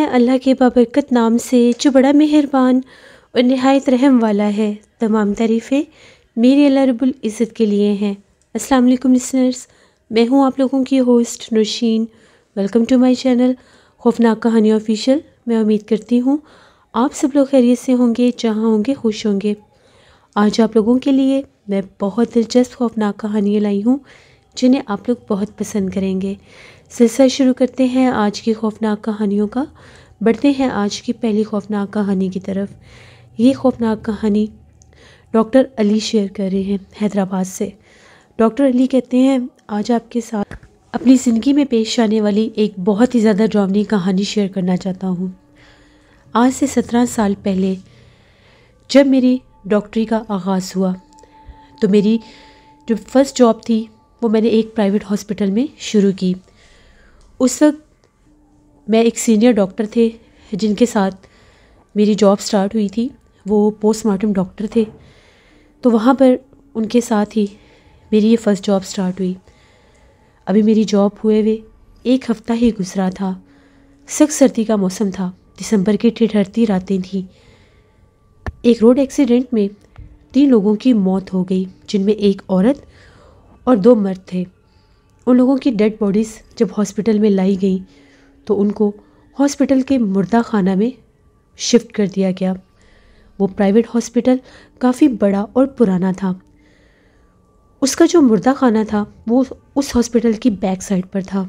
अल्लाह के बाबरकत नाम से जो बड़ा मेहरबान और नहायत रहम वाला है। तमाम तारीफ़ें मेरे अल्लाह रब्बुल इज़्ज़त के लिए हैं। अस्सलाम वालेकुम लिसनर्स, मैं हूँ आप लोगों की host Nausheen. Welcome to my channel खौफनाक कहानी ऑफिशियल। मैं उम्मीद करती हूँ आप सब लोग खैरियत से होंगे, जहाँ होंगे खुश होंगे। आज आप लोगों के लिए मैं बहुत दिलचस्प खौफनाक कहानियाँ लाई हूँ जिन्हें आप लोग बहुत पसंद करेंगे। सिलसिला शुरू करते हैं आज की खौफनाक कहानियों का। बढ़ते हैं आज की पहली खौफनाक कहानी की तरफ। ये खौफनाक कहानी डॉक्टर अली शेयर कर रहे हैं हैदराबाद से। डॉक्टर अली कहते हैं, आज आपके साथ अपनी ज़िंदगी में पेश आने वाली एक बहुत ही ज़्यादा डरावनी कहानी शेयर करना चाहता हूँ। आज से 17 साल पहले जब मेरी डॉक्टरी का आगाज़ हुआ तो मेरी जो फर्स्ट जॉब थी वो मैंने एक प्राइवेट हॉस्पिटल में शुरू की। उस वक्त मैं एक सीनियर डॉक्टर थे जिनके साथ मेरी जॉब स्टार्ट हुई थी, वो पोस्टमार्टम डॉक्टर थे। तो वहाँ पर उनके साथ ही मेरी ये फ़र्स्ट जॉब स्टार्ट हुई। अभी मेरी जॉब हुए हुए एक हफ़्ता ही गुजरा था। सख्त सर्दी का मौसम था, दिसंबर की ठिठुरती रातें थीं। एक रोड एक्सीडेंट में 3 लोगों की मौत हो गई, जिनमें एक औरत और 2 मर्द थे। उन लोगों की डेड बॉडीज़ जब हॉस्पिटल में लाई गई तो उनको हॉस्पिटल के मुर्दा खाना में शिफ्ट कर दिया गया। वो प्राइवेट हॉस्पिटल काफ़ी बड़ा और पुराना था। उसका जो मुर्दा खाना था वो उस हॉस्पिटल की बैक साइड पर था।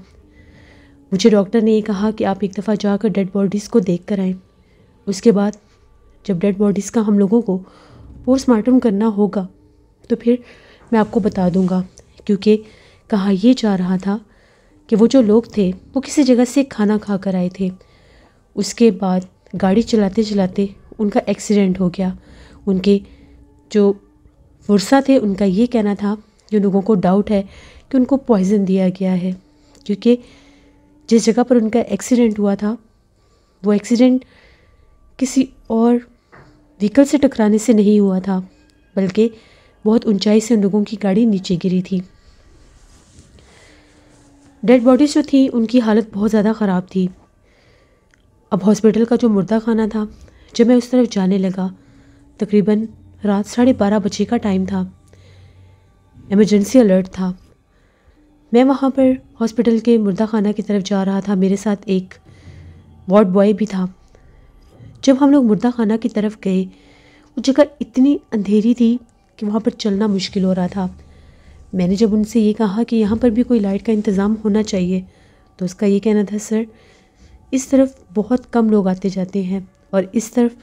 मुझे डॉक्टर ने ये कहा कि आप एक दफ़ा जाकर डेड बॉडीज़ को देख कर आएँ। उसके बाद जब डेड बॉडीज़ का हम लोगों को पोस्टमार्टम करना होगा तो फिर मैं आपको बता दूंगा, क्योंकि कहा यह जा रहा था कि वो जो लोग थे वो किसी जगह से खाना खा कर आए थे। उसके बाद गाड़ी चलाते चलाते उनका एक्सीडेंट हो गया। उनके जो वर्सा थे उनका ये कहना था, जो लोगों को डाउट है कि उनको पॉइज़न दिया गया है, क्योंकि जिस जगह पर उनका एक्सीडेंट हुआ था वो एक्सीडेंट किसी और व्हीकल से टकराने से नहीं हुआ था, बल्कि बहुत ऊंचाई से उन लोगों की गाड़ी नीचे गिरी थी। डेड बॉडीज़ जो थी उनकी हालत बहुत ज़्यादा ख़राब थी। अब हॉस्पिटल का जो मुर्दा खाना था, जब मैं उस तरफ जाने लगा, तकरीबन रात 12:30 बजे का टाइम था। इमरजेंसी अलर्ट था। मैं वहाँ पर हॉस्पिटल के मुर्दा खाना की तरफ जा रहा था। मेरे साथ एक वार्ड बॉय भी था। जब हम लोग मुर्दा खाना की तरफ गए, वो जगह इतनी अंधेरी थी कि वहाँ पर चलना मुश्किल हो रहा था। मैंने जब उनसे ये कहा कि यहाँ पर भी कोई लाइट का इंतज़ाम होना चाहिए, तो उसका ये कहना था, सर इस तरफ बहुत कम लोग आते जाते हैं और इस तरफ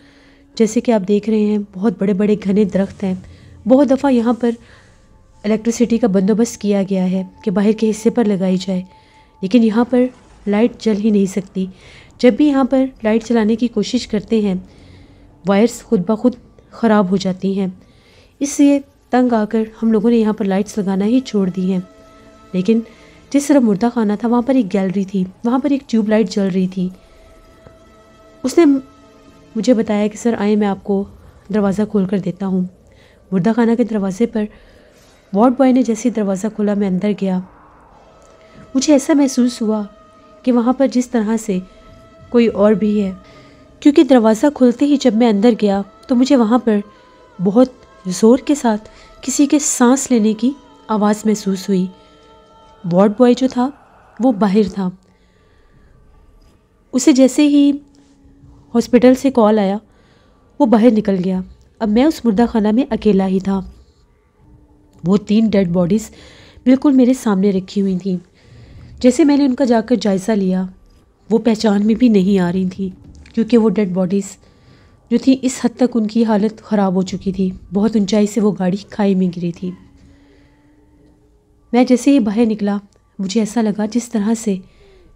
जैसे कि आप देख रहे हैं बहुत बड़े बड़े घने दरख्त हैं। बहुत दफ़ा यहाँ पर इलेक्ट्रिसिटी का बंदोबस्त किया गया है कि बाहर के हिस्से पर लगाई जाए, लेकिन यहाँ पर लाइट जल ही नहीं सकती। जब भी यहाँ पर लाइट चलाने की कोशिश करते हैं, वायर्स खुद ब खुद ख़राब हो जाती हैं। इसलिए तंग आकर हम लोगों ने यहाँ पर लाइट्स लगाना ही छोड़ दी हैं। लेकिन जिस तरफ मुर्दा खाना था वहाँ पर एक गैलरी थी, वहाँ पर एक ट्यूब लाइट जल रही थी। उसने मुझे बताया कि सर आए, मैं आपको दरवाज़ा खोल कर देता हूँ। मुर्दा खाना के दरवाज़े पर वार्ड बॉय ने जैसे दरवाज़ा खोला, मैं अंदर गया। मुझे ऐसा महसूस हुआ कि वहाँ पर जिस तरह से कोई और भी है, क्योंकि दरवाज़ा खुलते ही जब मैं अंदर गया तो मुझे वहाँ पर बहुत ज़ोर के साथ किसी के सांस लेने की आवाज़ महसूस हुई। वार्ड बॉय जो था वो बाहर था। उसे जैसे ही हॉस्पिटल से कॉल आया वो बाहर निकल गया। अब मैं उस मुर्दा खाना में अकेला ही था। वो 3 डेड बॉडीज़ बिल्कुल मेरे सामने रखी हुई थी। जैसे मैंने उनका जाकर जायज़ा लिया, वो पहचान में भी नहीं आ रही थी, क्योंकि वो डेड बॉडीज़ जो थी इस हद तक उनकी हालत ख़राब हो चुकी थी। बहुत ऊंचाई से वो गाड़ी खाई में गिरी थी। मैं जैसे ही बाहर निकला, मुझे ऐसा लगा जिस तरह से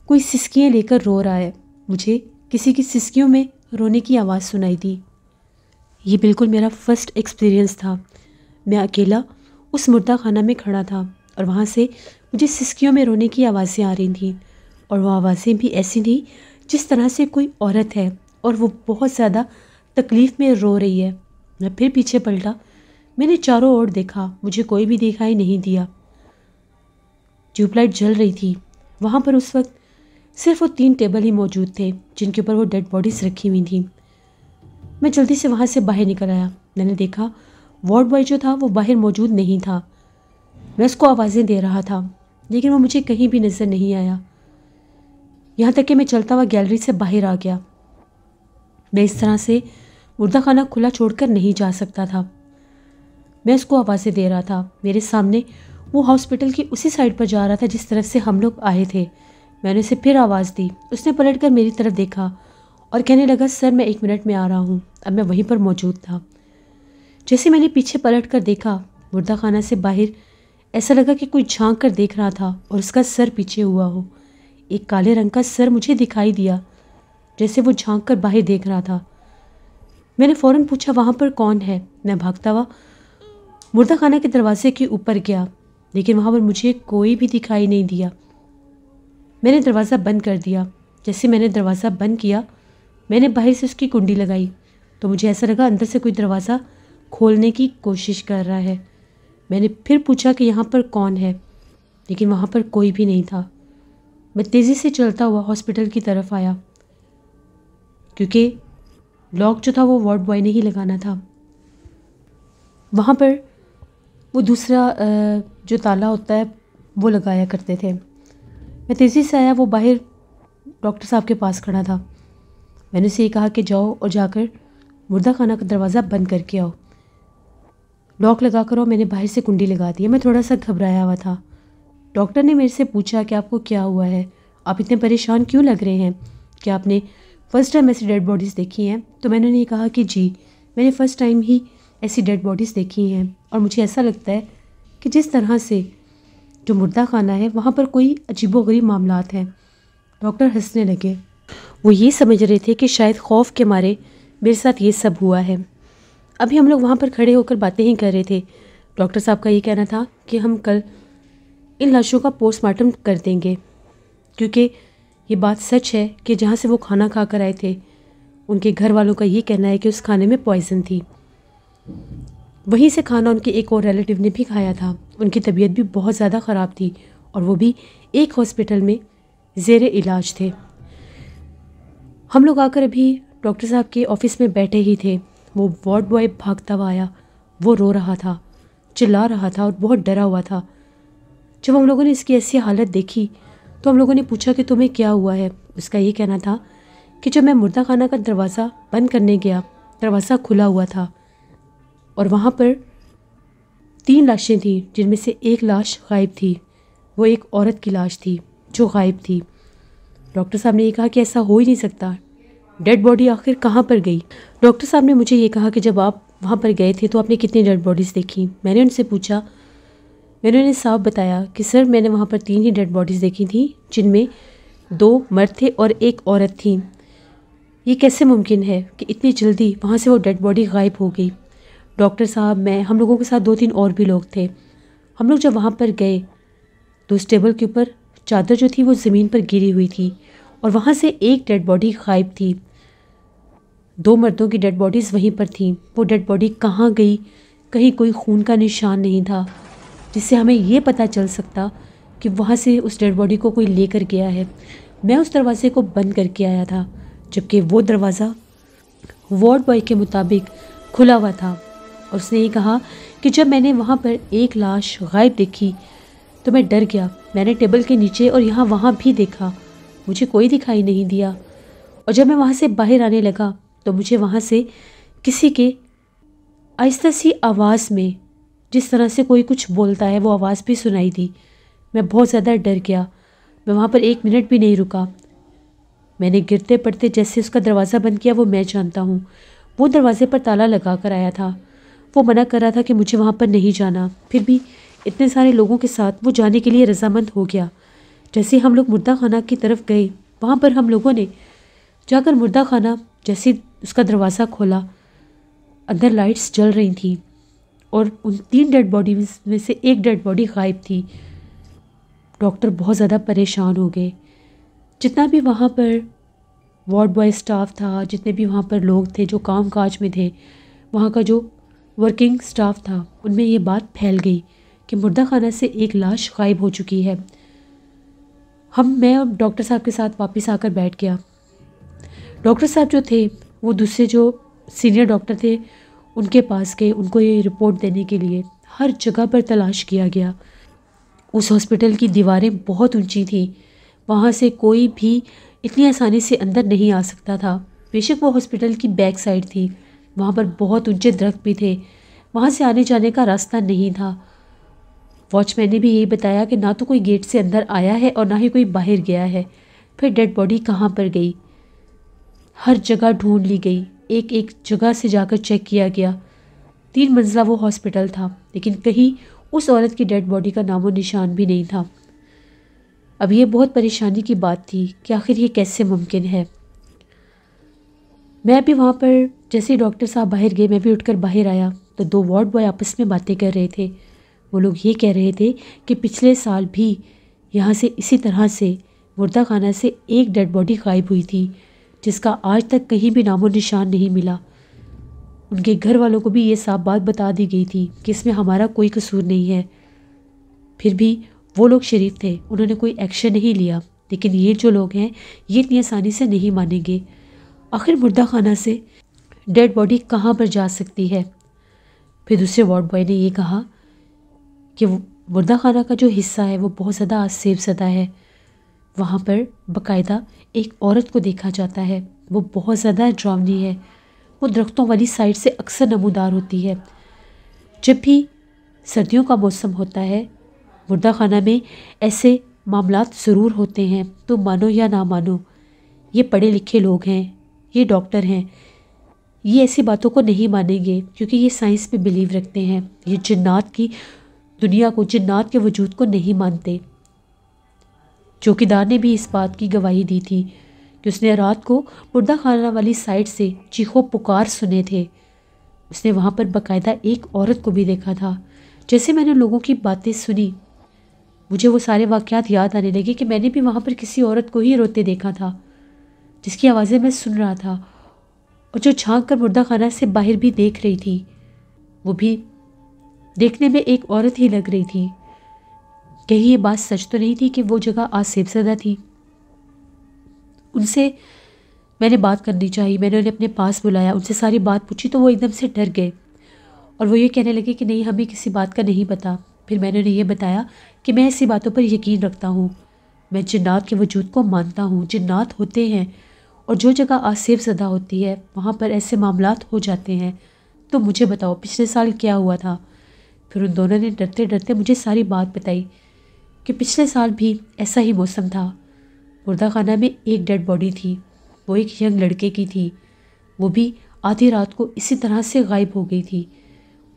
कोई सिसकियाँ लेकर रो रहा है। मुझे किसी की सिसकियों में रोने की आवाज़ सुनाई दी। ये बिल्कुल मेरा फ़र्स्ट एक्सपीरियंस था। मैं अकेला उस मुर्दा खाना में खड़ा था और वहाँ से मुझे सिसकियों में रोने की आवाज़ें आ रही थीं, और वो आवाज़ें भी ऐसी थी जिस तरह से कोई औरत है और वो बहुत ज़्यादा तकलीफ़ में रो रही है। मैं फिर पीछे पलटा, मैंने चारों ओर देखा, मुझे कोई भी दिखाई नहीं दिया। ट्यूबलाइट जल रही थी। वहाँ पर उस वक्त सिर्फ वो 3 टेबल ही मौजूद थे जिनके ऊपर वो डेड बॉडीज़ रखी हुई थी। मैं जल्दी से वहाँ से बाहर निकल आया। मैंने देखा वार्ड बॉय जो था वो बाहर मौजूद नहीं था। मैं उसको आवाज़ें दे रहा था लेकिन वो मुझे कहीं भी नज़र नहीं आया। यहाँ तक कि मैं चलता हुआ गैलरी से बाहर आ गया। मैं इस तरह से मुर्दा खाना खुला छोड़कर नहीं जा सकता था। मैं उसको आवाज़ें दे रहा था। मेरे सामने वो हॉस्पिटल की उसी साइड पर जा रहा था जिस तरफ से हम लोग आए थे। मैंने उसे फिर आवाज़ दी। उसने पलटकर मेरी तरफ देखा और कहने लगा, सर मैं 1 मिनट में आ रहा हूँ। अब मैं वहीं पर मौजूद था। जैसे मैंने पीछे पलट कर देखा, मुर्दा खाना से बाहर ऐसा लगा कि कोई झांक कर देख रहा था और उसका सर पीछे हुआ हो। एक काले रंग का सर मुझे दिखाई दिया, जैसे वो झांक कर बाहर देख रहा था। मैंने फ़ौरन पूछा, वहाँ पर कौन है? मैं भागता हुआ मुर्दा खाना के दरवाजे के ऊपर गया, लेकिन वहाँ पर मुझे कोई भी दिखाई नहीं दिया। मैंने दरवाज़ा बंद कर दिया। जैसे मैंने दरवाज़ा बंद किया, मैंने बाहर से उसकी कुंडी लगाई तो मुझे ऐसा लगा अंदर से कोई दरवाज़ा खोलने की कोशिश कर रहा है। मैंने फिर पूछा कि यहाँ पर कौन है, लेकिन वहाँ पर कोई भी नहीं था। मैं तेज़ी से चलता हुआ हॉस्पिटल की तरफ आया, क्योंकि लॉक जो था वो वार्ड बॉय ने ही लगाना था। वहाँ पर वो दूसरा जो ताला होता है वो लगाया करते थे। मैं तेज़ी से आया। वो बाहर डॉक्टर साहब के पास खड़ा था। मैंने उसे ये कहा कि जाओ और जाकर मुर्दा खाना का दरवाज़ा बंद करके आओ, लॉक लगा कर आओ। मैंने बाहर से कुंडी लगा दी। मैं थोड़ा सा घबराया हुआ था। डॉक्टर ने मेरे से पूछा कि आपको क्या हुआ है, आप इतने परेशान क्यों लग रहे हैं, क्या आपने फ़र्स्ट टाइम ऐसी डेड बॉडीज़ देखी हैं? तो मैंने उन्हें कहा कि जी, मैंने फ़र्स्ट टाइम ही ऐसी डेड बॉडीज़ देखी हैं और मुझे ऐसा लगता है कि जिस तरह से जो मुर्दा खाना है वहाँ पर कोई अजीबोगरीब मामलात हैं। डॉक्टर हंसने लगे। वो ये समझ रहे थे कि शायद खौफ के मारे मेरे साथ ये सब हुआ है। अभी हम लोग वहाँ पर खड़े होकर बातें ही कर रहे थे। डॉक्टर साहब का ये कहना था कि हम कल इन लाशों का पोस्टमार्टम कर देंगे, क्योंकि ये बात सच है कि जहाँ से वो खाना खा कर आए थे उनके घर वालों का ये कहना है कि उस खाने में पॉइज़न थी। वहीं से खाना उनके एक और रिलेटिव ने भी खाया था। उनकी तबीयत भी बहुत ज़्यादा ख़राब थी और वो भी एक हॉस्पिटल में ज़ेरे इलाज थे। हम लोग आकर अभी डॉक्टर साहब के ऑफिस में बैठे ही थे। वो वार्ड बॉय भागता हुआ आया। वो रो रहा था, चिल्ला रहा था और बहुत डरा हुआ था। जब हम लोगों ने इसकी ऐसी हालत देखी तो हम लोगों ने पूछा कि तुम्हें क्या हुआ है। उसका ये कहना था कि जब मैं मुर्दा खाना का दरवाज़ा बंद करने गया, दरवाज़ा खुला हुआ था और वहाँ पर 3 लाशें थी, जिनमें से एक लाश गायब थी। वो एक औरत की लाश थी जो गायब थी। डॉक्टर साहब ने ये कहा कि ऐसा हो ही नहीं सकता, डेड बॉडी आखिर कहाँ पर गई? डॉक्टर साहब ने मुझे ये कहा कि जब आप वहाँ पर गए थे तो आपने कितनी डेड बॉडीज़ देखी? मैंने उनसे पूछा। मैंने उन्हें साफ बताया कि सर मैंने वहाँ पर 3 ही डेड बॉडीज़ देखी थी, जिनमें 2 मर्द थे और एक औरत थी। ये कैसे मुमकिन है कि इतनी जल्दी वहाँ से वो डेड बॉडी गायब हो गई? डॉक्टर साहब, मैं, हम लोगों के साथ 2-3 और भी लोग थे। हम लोग जब वहाँ पर गए तो उस टेबल के ऊपर चादर जो थी वो ज़मीन पर गिरी हुई थी और वहाँ से एक डेड बॉडी गायब थी। 2 मर्दों की डेड बॉडीज़ वहीं पर थीं। वो डेड बॉडी कहाँ गई? कहीं कोई खून का निशान नहीं था जिससे हमें ये पता चल सकता कि वहाँ से उस डेड बॉडी को कोई लेकर गया है। मैं उस दरवाजे को बंद करके आया था, जबकि वो दरवाज़ा वार्ड बॉय के मुताबिक खुला हुआ था। और उसने ये कहा कि जब मैंने वहाँ पर एक लाश गायब देखी तो मैं डर गया। मैंने टेबल के नीचे और यहाँ वहाँ भी देखा, मुझे कोई दिखाई नहीं दिया। और जब मैं वहाँ से बाहर आने लगा तो मुझे वहाँ से किसी के आहिस्ता सी आवाज़ में, जिस तरह से कोई कुछ बोलता है, वो आवाज़ भी सुनाई दी। मैं बहुत ज़्यादा डर गया। मैं वहाँ पर 1 मिनट भी नहीं रुका। मैंने गिरते पड़ते जैसे उसका दरवाज़ा बंद किया वो मैं जानता हूँ। वो दरवाजे पर ताला लगा कर आया था। वो मना कर रहा था कि मुझे वहाँ पर नहीं जाना, फिर भी इतने सारे लोगों के साथ वो जाने के लिए रजामंद हो गया। जैसे हम लोग मुर्दा खाना की तरफ गए, वहाँ पर हम लोगों ने जाकर मुर्दा खाना, जैसे उसका दरवाज़ा खोला, अंदर लाइट्स जल रही थी और उन 3 डेड बॉडीज़ में से एक डेड बॉडी गायब थी। डॉक्टर बहुत ज़्यादा परेशान हो गए। जितना भी वहाँ पर वार्ड बॉय स्टाफ था, जितने भी वहाँ पर लोग थे जो काम काज में थे, वहाँ का जो वर्किंग स्टाफ था, उनमें ये बात फैल गई कि मुर्दा खाना से एक लाश गायब हो चुकी है। मैं और डॉक्टर साहब के साथ वापस आकर बैठ गया। डॉक्टर साहब जो थे वो दूसरे जो सीनियर डॉक्टर थे उनके पास गए, उनको ये रिपोर्ट देने के लिए। हर जगह पर तलाश किया गया। उस हॉस्पिटल की दीवारें बहुत ऊंची थी, वहाँ से कोई भी इतनी आसानी से अंदर नहीं आ सकता था। बेशक वो हॉस्पिटल की बैक साइड थी, वहाँ पर बहुत ऊंचे दरख्त भी थे, वहाँ से आने जाने का रास्ता नहीं था। वॉचमैन ने भी यही बताया कि ना तो कोई गेट से अंदर आया है और ना ही कोई बाहर गया है। फिर डेड बॉडी कहाँ पर गई? हर जगह ढूंढ ली गई, एक एक जगह से जाकर चेक किया गया। 3 मंजिला वो हॉस्पिटल था, लेकिन कहीं उस औरत की डेड बॉडी का नामो निशान भी नहीं था। अब ये बहुत परेशानी की बात थी कि आखिर ये कैसे मुमकिन है। मैं भी वहाँ पर जैसे ही डॉक्टर साहब बाहर गए, मैं भी उठकर बाहर आया तो 2 वार्ड बॉय आपस में बातें कर रहे थे। वो लोग ये कह रहे थे कि पिछले साल भी यहाँ से इसी तरह से मुर्दा खाना से एक डेड बॉडी गायब हुई थी, जिसका आज तक कहीं भी नामो निशान नहीं मिला। उनके घर वालों को भी ये साफ बात बता दी गई थी कि इसमें हमारा कोई कसूर नहीं है। फिर भी वो लोग शरीफ थे, उन्होंने कोई एक्शन नहीं लिया। लेकिन ये जो लोग हैं ये इतनी आसानी से नहीं मानेंगे। आखिर मुर्दा खाना से डेड बॉडी कहाँ पर जा सकती है? फिर दूसरे वार्ड बॉय ने ये कहा कि मुर्दा खाना का जो हिस्सा है वो बहुत ज़्यादा आसेब ज़दा है। वहाँ पर बाकायदा एक औरत को देखा जाता है, वो बहुत ज़्यादा डरावनी है। वो दरख्तों वाली साइड से अक्सर नमूदार होती है। जब भी सर्दियों का मौसम होता है, मुर्दा खाना में ऐसे मामलात ज़रूर होते हैं। तो मानो या ना मानो, ये पढ़े लिखे लोग हैं, ये डॉक्टर हैं, ये ऐसी बातों को नहीं मानेंगे क्योंकि ये साइंस पे बिलीव रखते हैं। ये जिन्नात की दुनिया को, जिन्नात के वजूद को नहीं मानते। चौकीदार ने भी इस बात की गवाही दी थी कि उसने रात को मुर्दा खाना वाली साइड से चीखों पुकार सुने थे। उसने वहाँ पर बाकायदा एक औरत को भी देखा था। जैसे मैंने लोगों की बातें सुनी, मुझे वो सारे वाक़यात याद आने लगे कि मैंने भी वहाँ पर किसी औरत को ही रोते देखा था, जिसकी आवाज़ें मैं सुन रहा था और जो झांक कर मुर्दा खाना से बाहर भी देख रही थी। वो भी देखने में एक औरत ही लग रही थी। कहीं ये बात सच तो नहीं थी कि वो जगह आसेब ज़दा थी? उनसे मैंने बात करनी चाहिए। मैंने उन्हें अपने पास बुलाया, उनसे सारी बात पूछी तो वो एकदम से डर गए और वो ये कहने लगे कि नहीं, हमें किसी बात का नहीं पता। फिर मैंने उन्हें ये बताया कि मैं ऐसी बातों पर यकीन रखता हूँ, मैं जिन्नात के वजूद को मानता हूँ। जिन्नात होते हैं और जो जगह आसेब ज़दा होती है वहाँ पर ऐसे मामलात हो जाते हैं। तो मुझे बताओ पिछले साल क्या हुआ था? फिर उन दोनों ने डरते डरते मुझे सारी बात बताई कि पिछले साल भी ऐसा ही मौसम था। मुर्दा खाना में एक डेड बॉडी थी, वो एक यंग लड़के की थी। वो भी आधी रात को इसी तरह से गायब हो गई थी,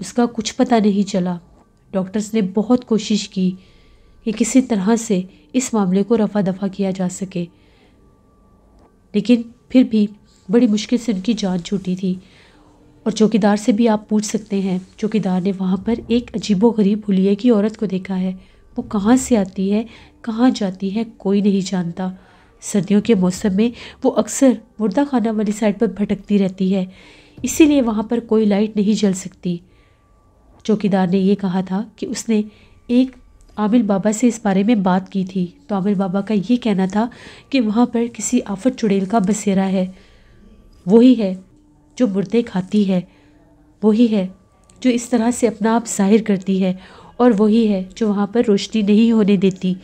उसका कुछ पता नहीं चला। डॉक्टर्स ने बहुत कोशिश की कि किसी तरह से इस मामले को रफा दफा किया जा सके, लेकिन फिर भी बड़ी मुश्किल से उनकी जान छूटी थी। और चौकीदार से भी आप पूछ सकते हैं, चौकीदार ने वहाँ पर एक अजीबोगरीब हुलिये की औरत को देखा है। वो कहाँ से आती है, कहाँ जाती है, कोई नहीं जानता। सर्दियों के मौसम में वो अक्सर मुर्दा खाना वाली साइड पर भटकती रहती है, इसीलिए वहाँ पर कोई लाइट नहीं जल सकती। चौकीदार ने ये कहा था कि उसने एक आमिर बाबा से इस बारे में बात की थी, तो आमिर बाबा का ये कहना था कि वहाँ पर किसी आफत चुड़ैल का बसेरा है। वही है जो मुर्दे खाती है, वही है जो इस तरह से अपना आप जाहिर करती है, और वही है जो वहाँ पर रोशनी नहीं होने देती।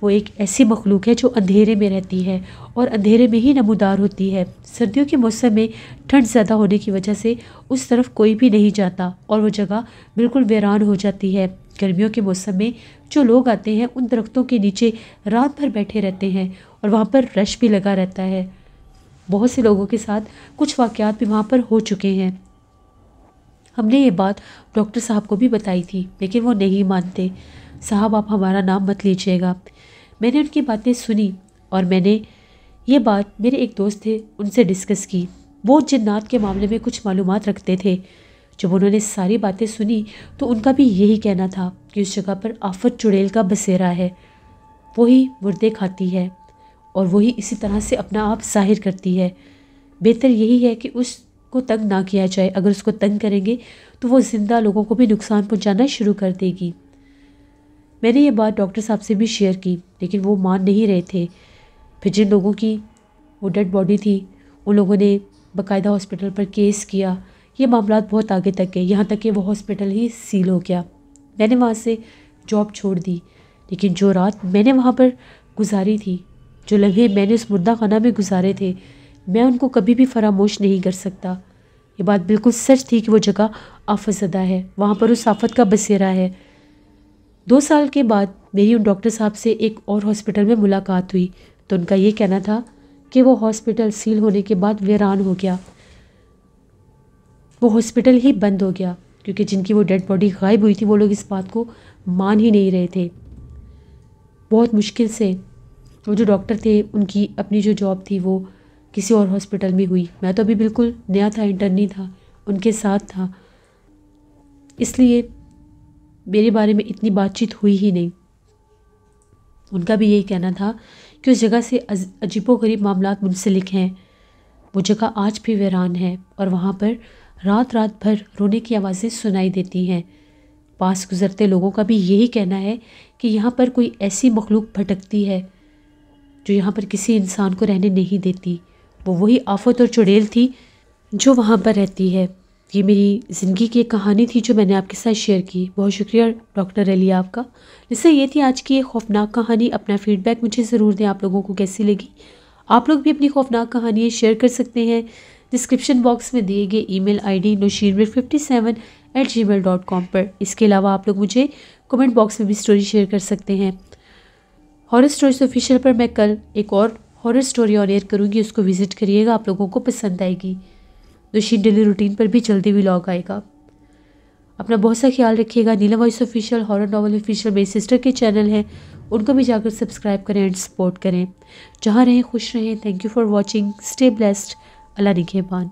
वो एक ऐसी मखलूक है जो अंधेरे में रहती है और अंधेरे में ही नमूदार होती है। सर्दियों के मौसम में ठंड ज़्यादा होने की वजह से उस तरफ कोई भी नहीं जाता और वो जगह बिल्कुल वीरान हो जाती है। गर्मियों के मौसम में जो लोग आते हैं उन दरख्तों के नीचे रात भर बैठे रहते हैं और वहाँ पर रश भी लगा रहता है। बहुत से लोगों के साथ कुछ वाक़यात भी वहाँ पर हो चुके हैं। हमने ये बात डॉक्टर साहब को भी बताई थी, लेकिन वो नहीं मानते। साहब आप हमारा नाम मत लीजिएगा। मैंने उनकी बातें सुनी और मैंने ये बात मेरे एक दोस्त थे उनसे डिस्कस की। वो जिन्नात के मामले में कुछ मालूमात रखते थे। जब उन्होंने सारी बातें सुनी तो उनका भी यही कहना था कि उस जगह पर आफत चुड़ैल का बसेरा है, वही मुर्दे खाती है और वही इसी तरह से अपना आप जाहिर करती है। बेहतर यही है कि उसको तंग ना किया जाए। अगर उसको तंग करेंगे तो वो ज़िंदा लोगों को भी नुकसान पहुंचाना शुरू कर देगी। मैंने ये बात डॉक्टर साहब से भी शेयर की, लेकिन वो मान नहीं रहे थे। फिर जिन लोगों की वो डेड बॉडी थी उन लोगों ने बाकायदा हॉस्पिटल पर केस किया। ये मामला बहुत आगे तक गए, यहाँ तक कि वो हॉस्पिटल ही सील हो गया। मैंने वहाँ से जॉब छोड़ दी, लेकिन जो रात मैंने वहाँ पर गुजारी थी, जो लम्हे मैंने उस मुर्दा खाना में गुजारे थे, मैं उनको कभी भी फरामोश नहीं कर सकता। ये बात बिल्कुल सच थी कि वो जगह आफतज़दा है, वहाँ पर उस आफत का बसेरा है। 2 साल के बाद मेरी उन डॉक्टर साहब से एक और हॉस्पिटल में मुलाकात हुई, तो उनका ये कहना था कि वो हॉस्पिटल सील होने के बाद वीरान हो गया, वो हॉस्पिटल ही बंद हो गया, क्योंकि जिनकी वो डेड बॉडी गायब हुई थी वो लोग इस बात को मान ही नहीं रहे थे। बहुत मुश्किल से वो जो डॉक्टर थे उनकी अपनी जो जॉब थी वो किसी और हॉस्पिटल में हुई। मैं तो अभी बिल्कुल नया था, इंटर्नी था, उनके साथ था, इसलिए मेरे बारे में इतनी बातचीत हुई ही नहीं। उनका भी यही कहना था कि उस जगह से अजीबोगरीब मामलात मुंसलिक हैं। वो जगह आज भी वीरान है और वहाँ पर रात रात भर रोने की आवाज़ें सुनाई देती हैं। पास गुजरते लोगों का भी यही कहना है कि यहाँ पर कोई ऐसी मखलूक भटकती है जो यहाँ पर किसी इंसान को रहने नहीं देती। वो वही आफत और चुड़ैल थी जो वहाँ पर रहती है। ये मेरी ज़िंदगी की एक कहानी थी जो मैंने आपके साथ शेयर की। बहुत शुक्रिया डॉक्टर अली आपका। जिससे ये थी आज की एक खौफनाक कहानी। अपना फीडबैक मुझे ज़रूर दें, आप लोगों को कैसी लगी। आप लोग भी अपनी खौफनाक कहानियाँ शेयर कर सकते हैं डिस्क्रिप्शन बॉक्स में दिए गए email ID nosheermir57@gmail.com पर। इसके अलावा आप लोग मुझे कमेंट बॉक्स में भी स्टोरी शेयर कर सकते हैं। हॉरर स्टोरीज ऑफिशियल पर मैं कल एक और हॉरर स्टोरी ऑन एयर करूँगी, उसको विजिट करिएगा, आप लोगों को पसंद आएगी। नौशीन डेली रूटीन पर भी जल्दी व्लॉग आएगा। अपना बहुत सा ख्याल रखिएगा। Neelam voice official, horror novel official मेरी सिस्टर के चैनल हैं, उनको भी जाकर सब्सक्राइब करें एंड सपोर्ट करें। जहाँ रहें खुश रहें। Thank you for watching. Stay blessed. Allah निगहबान।